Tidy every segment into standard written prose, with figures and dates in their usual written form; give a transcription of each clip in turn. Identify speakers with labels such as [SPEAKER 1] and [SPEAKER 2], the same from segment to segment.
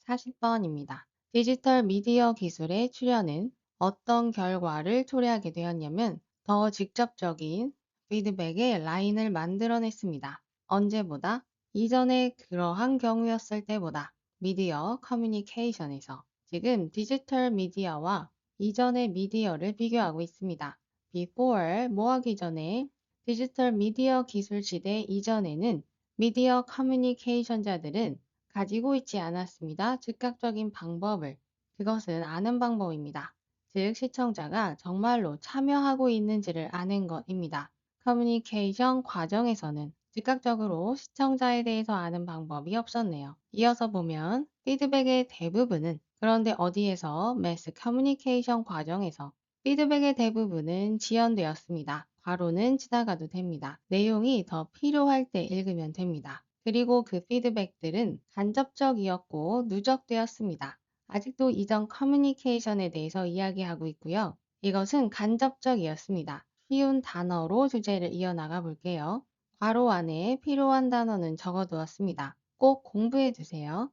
[SPEAKER 1] 40번입니다. 디지털 미디어 기술의 출현은 어떤 결과를 초래하게 되었냐면 더 직접적인 피드백의 라인을 만들어냈습니다. 언제보다 이전에 그러한 경우였을 때보다 미디어 커뮤니케이션에서 지금 디지털 미디어와 이전의 미디어를 비교하고 있습니다. Before 뭐하기 전에 디지털 미디어 기술 시대 이전에는 미디어 커뮤니케이션자들은 가지고 있지 않았습니다. 즉각적인 방법을. 그것은 아는 방법입니다. 즉, 시청자가 정말로 참여하고 있는지를 아는 것입니다. 커뮤니케이션 과정에서는 즉각적으로 시청자에 대해서 아는 방법이 없었네요. 이어서 보면 피드백의 대부분은 그런데 어디에서 매스 커뮤니케이션 과정에서 피드백의 대부분은 지연되었습니다. 괄호는 지나가도 됩니다. 내용이 더 필요할 때 읽으면 됩니다. 그리고 그 피드백들은 간접적이었고 누적되었습니다. 아직도 이전 커뮤니케이션에 대해서 이야기하고 있고요. 이것은 간접적이었습니다. 쉬운 단어로 주제를 이어나가 볼게요. 괄호 안에 필요한 단어는 적어두었습니다. 꼭 공부해 두세요.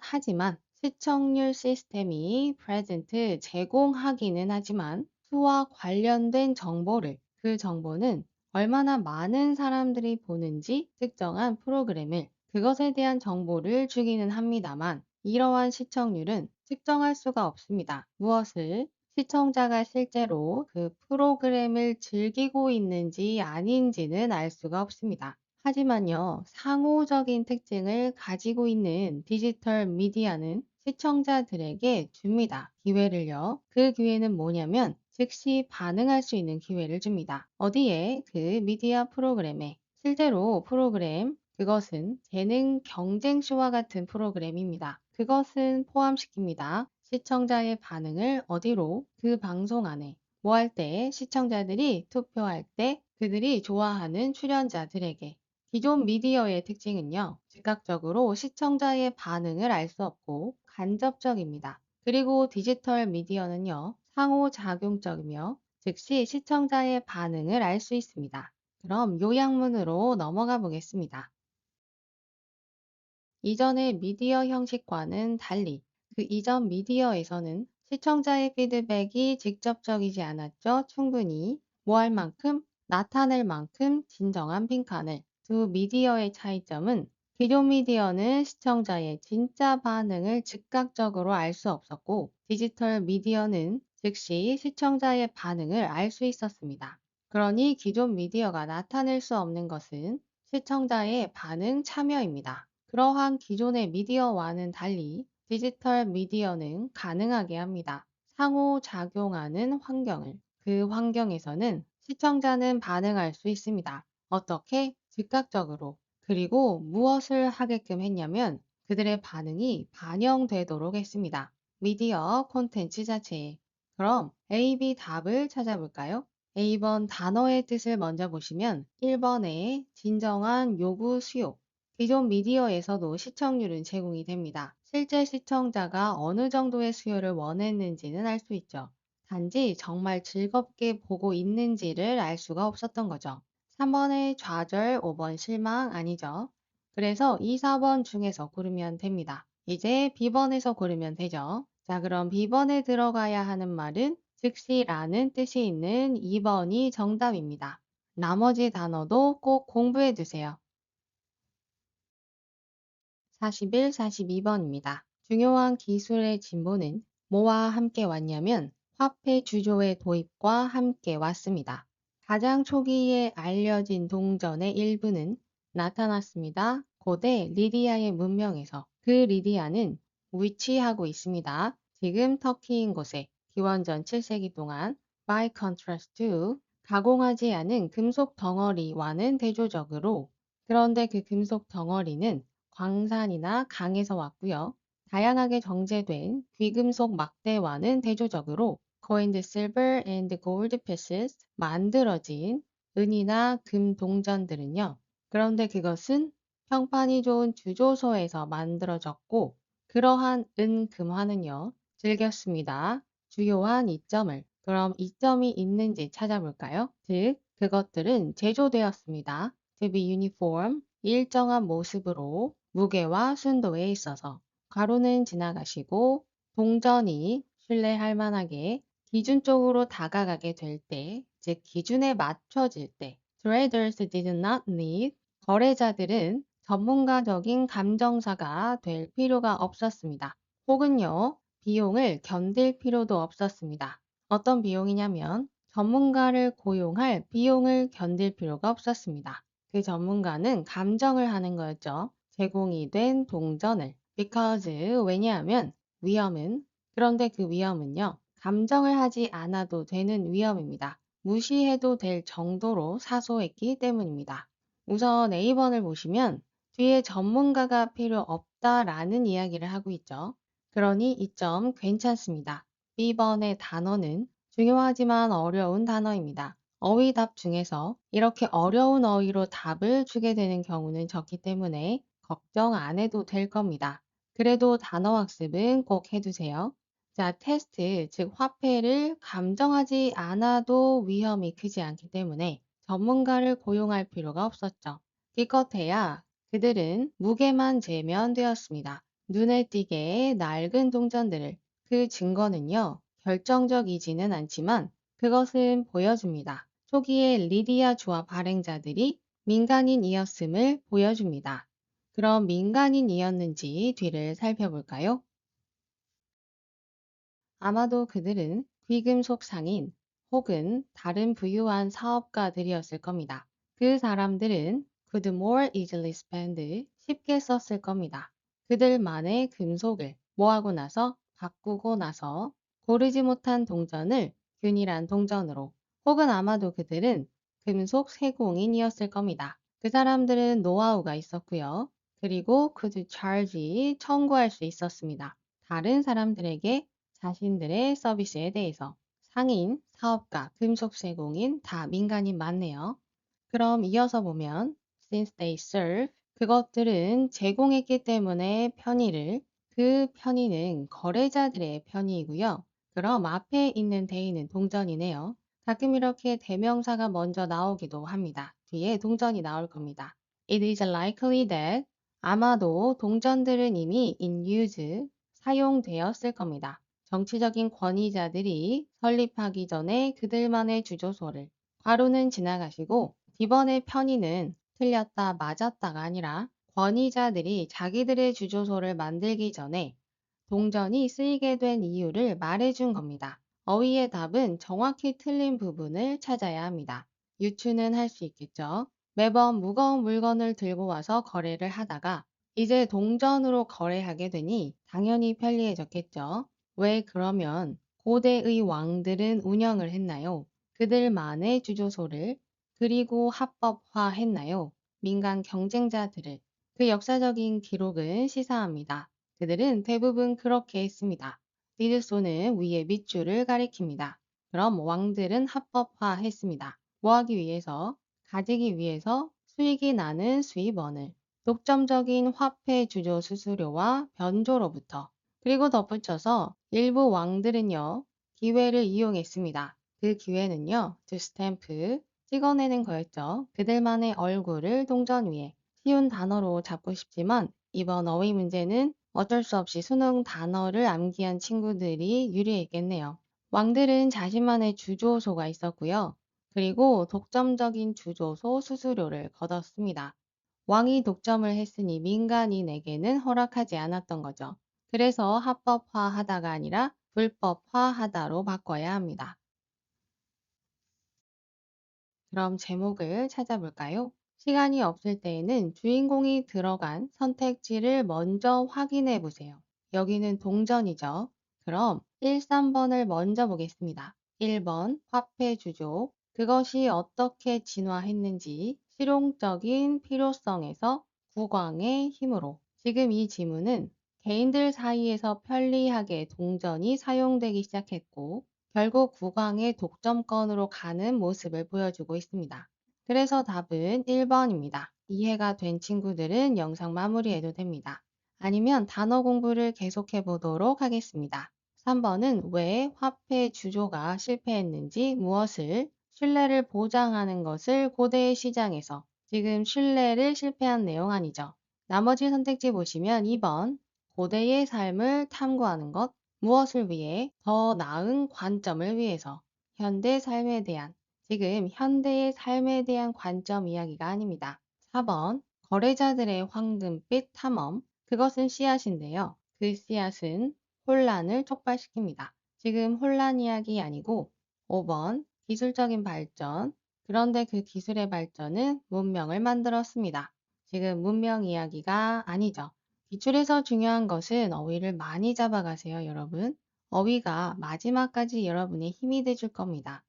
[SPEAKER 1] 하지만 시청률 시스템이 present 제공하기는 하지만 수와 관련된 정보를 그 정보는 얼마나 많은 사람들이 보는지 특정한 프로그램을 그것에 대한 정보를 주기는 합니다만 이러한 시청률은 측정할 수가 없습니다. 무엇을? 시청자가 실제로 그 프로그램을 즐기고 있는지 아닌지는 알 수가 없습니다. 하지만요, 상호적인 특징을 가지고 있는 디지털 미디어는 시청자들에게 줍니다. 기회를요. 그 기회는 뭐냐면 즉시 반응할 수 있는 기회를 줍니다. 어디에? 그 미디어 프로그램에. 실제로 프로그램, 그것은 재능 경쟁쇼와 같은 프로그램입니다. 그것은 포함시킵니다. 시청자의 반응을 어디로? 그 방송 안에. 뭐 할 때? 시청자들이 투표할 때 그들이 좋아하는 출연자들에게. 기존 미디어의 특징은요, 즉각적으로 시청자의 반응을 알 수 없고 간접적입니다. 그리고 디지털 미디어는요, 상호작용적이며 즉시 시청자의 반응을 알 수 있습니다. 그럼 요약문으로 넘어가 보겠습니다. 이전의 미디어 형식과는 달리 그 이전 미디어에서는 시청자의 피드백이 직접적이지 않았죠. 충분히 뭐 할 만큼, 나타낼 만큼 진정한 빈칸을. 두 미디어의 차이점은 기존 미디어는 시청자의 진짜 반응을 즉각적으로 알 수 없었고 디지털 미디어는 즉시 시청자의 반응을 알 수 있었습니다. 그러니 기존 미디어가 나타낼 수 없는 것은 시청자의 반응 참여입니다. 그러한 기존의 미디어와는 달리 디지털 미디어는 가능하게 합니다. 상호작용하는 환경을. 그 환경에서는 시청자는 반응할 수 있습니다. 어떻게? 즉각적으로. 그리고 무엇을 하게끔 했냐면 그들의 반응이 반영되도록 했습니다. 미디어 콘텐츠 자체에. 그럼 A, B 답을 찾아볼까요? A번 단어의 뜻을 먼저 보시면 1번에 진정한 요구 수요. 기존 미디어에서도 시청률은 제공이 됩니다. 실제 시청자가 어느 정도의 수요를 원했는지는 알 수 있죠. 단지 정말 즐겁게 보고 있는지를 알 수가 없었던 거죠. 3번의 좌절, 5번 실망 아니죠. 그래서 2, 4번 중에서 고르면 됩니다. 이제 B번에서 고르면 되죠. 자, 그럼 B번에 들어가야 하는 말은 즉시라는 뜻이 있는 2번이 정답입니다. 나머지 단어도 꼭 공부해 두세요. 41, 42번입니다. 중요한 기술의 진보는 뭐와 함께 왔냐면 화폐 주조의 도입과 함께 왔습니다. 가장 초기에 알려진 동전의 일부는 나타났습니다. 고대 리디아의 문명에서 그 리디아는 위치하고 있습니다. 지금 터키인 곳에 기원전 7세기 동안 by contrast to 가공하지 않은 금속 덩어리와는 대조적으로 그런데 그 금속 덩어리는 광산이나 강에서 왔고요. 다양하게 정제된 귀금속 막대와는 대조적으로 coined silver and gold pieces 만들어진 은이나 금 동전들은요. 그런데 그것은 평판이 좋은 주조소에서 만들어졌고 그러한 은, 금화는요. 즐겼습니다. 주요한 이점을. 그럼 이점이 있는지 찾아볼까요? 즉, 그것들은 제조되었습니다. To be uniform, 일정한 모습으로 무게와 순도에 있어서 괄호는 지나가시고 동전이 신뢰할 만하게 기준적으로 다가가게 될 때, 즉 기준에 맞춰질 때, traders did not need, 거래자들은 전문가적인 감정사가 될 필요가 없었습니다. 혹은요, 비용을 견딜 필요도 없었습니다. 어떤 비용이냐면 전문가를 고용할 비용을 견딜 필요가 없었습니다. 그 전문가는 감정을 하는 거였죠. 제공이 된 동전을. because, 왜냐하면 위험은, 그런데 그 위험은요, 감정을 하지 않아도 되는 위험입니다. 무시해도 될 정도로 사소했기 때문입니다. 우선 A번을 보시면 뒤에 전문가가 필요 없다라는 이야기를 하고 있죠. 그러니 이 점 괜찮습니다. B번의 단어는 중요하지만 어려운 단어입니다. 어휘 답 중에서 이렇게 어려운 어휘로 답을 주게 되는 경우는 적기 때문에 걱정 안 해도 될 겁니다. 그래도 단어 학습은 꼭 해두세요. 자, 테스트, 즉 화폐를 감정하지 않아도 위험이 크지 않기 때문에 전문가를 고용할 필요가 없었죠. 기껏해야 그들은 무게만 재면 되었습니다. 눈에 띄게 낡은 동전들을. 그 증거는요, 결정적이지는 않지만 그것은 보여줍니다. 초기에 리디아 조합 발행자들이 민간인이었음을 보여줍니다. 그럼 민간인이었는지 뒤를 살펴볼까요? 아마도 그들은 귀금속 상인 혹은 다른 부유한 사업가들이었을 겁니다. 그 사람들은 could more easily spend, 쉽게 썼을 겁니다. 그들만의 금속을 뭐하고 나서 바꾸고 나서 고르지 못한 동전을 균일한 동전으로, 혹은 아마도 그들은 금속 세공인이었을 겁니다. 그 사람들은 노하우가 있었고요. 그리고 could charge, 청구할 수 있었습니다. 다른 사람들에게 자신들의 서비스에 대해서. 상인, 사업가, 금속세공인 다 민간인 맞네요. 그럼 이어서 보면 since they serve, 그것들은 제공했기 때문에 편의를, 그 편의는 거래자들의 편의이고요. 그럼 앞에 있는 they는 동전이네요. 가끔 이렇게 대명사가 먼저 나오기도 합니다. 뒤에 동전이 나올 겁니다. It is likely that, 아마도 동전들은 이미 in use, 사용되었을 겁니다. 정치적인 권위자들이 설립하기 전에 그들만의 주조소를. 괄호는 지나가시고 D번의 편의는 틀렸다 맞았다가 아니라 권위자들이 자기들의 주조소를 만들기 전에 동전이 쓰이게 된 이유를 말해준 겁니다. 어휘의 답은 정확히 틀린 부분을 찾아야 합니다. 유추는 할 수 있겠죠. 매번 무거운 물건을 들고 와서 거래를 하다가 이제 동전으로 거래하게 되니 당연히 편리해졌겠죠. 왜 그러면 고대의 왕들은 운영을 했나요? 그들만의 주조소를. 그리고 합법화했나요? 민간 경쟁자들을. 그 역사적인 기록은 시사합니다. 그들은 대부분 그렇게 했습니다. 디드소는 위에 밑줄을 가리킵니다. 그럼 왕들은 합법화했습니다. 뭐 하기 위해서? 가지기 위해서 수익이 나는 수입원을. 독점적인 화폐 주조 수수료와 변조로부터. 그리고 덧붙여서 일부 왕들은요, 기회를 이용했습니다. 그 기회는요, to stamp, 찍어내는 거였죠. 그들만의 얼굴을 동전 위에. 쉬운 단어로 잡고 싶지만 이번 어휘 문제는 어쩔 수 없이 수능 단어를 암기한 친구들이 유리했겠네요. 왕들은 자신만의 주조소가 있었고요. 그리고 독점적인 주조소 수수료를 걷었습니다. 왕이 독점을 했으니 민간인에게는 허락하지 않았던 거죠. 그래서 합법화하다가 아니라 불법화하다로 바꿔야 합니다. 그럼 제목을 찾아볼까요? 시간이 없을 때에는 주인공이 들어간 선택지를 먼저 확인해 보세요. 여기는 동전이죠. 그럼 1, 3번을 먼저 보겠습니다. 1번 화폐 주조. 그것이 어떻게 진화했는지 실용적인 필요성에서 국왕의 힘으로. 지금 이 지문은 개인들 사이에서 편리하게 동전이 사용되기 시작했고 결국 국왕의 독점권으로 가는 모습을 보여주고 있습니다. 그래서 답은 1번입니다. 이해가 된 친구들은 영상 마무리해도 됩니다. 아니면 단어 공부를 계속해 보도록 하겠습니다. 3번은 왜 화폐 주조가 실패했는지, 무엇을, 신뢰를 보장하는 것을 고대의 시장에서. 지금 신뢰를 실패한 내용 아니죠. 나머지 선택지 보시면 2번 고대의 삶을 탐구하는 것, 무엇을 위해? 더 나은 관점을 위해서. 현대 삶에 대한, 지금 현대의 삶에 대한 관점 이야기가 아닙니다. 4번, 거래자들의 황금빛 탐험. 그것은 씨앗인데요. 그 씨앗은 혼란을 촉발시킵니다. 지금 혼란 이야기 아니고 5번, 기술적인 발전. 그런데 그 기술의 발전은 문명을 만들었습니다. 지금 문명 이야기가 아니죠. 기출에서 중요한 것은 어휘를 많이 잡아가세요, 여러분. 어휘가 마지막까지 여러분의 힘이 돼줄 겁니다.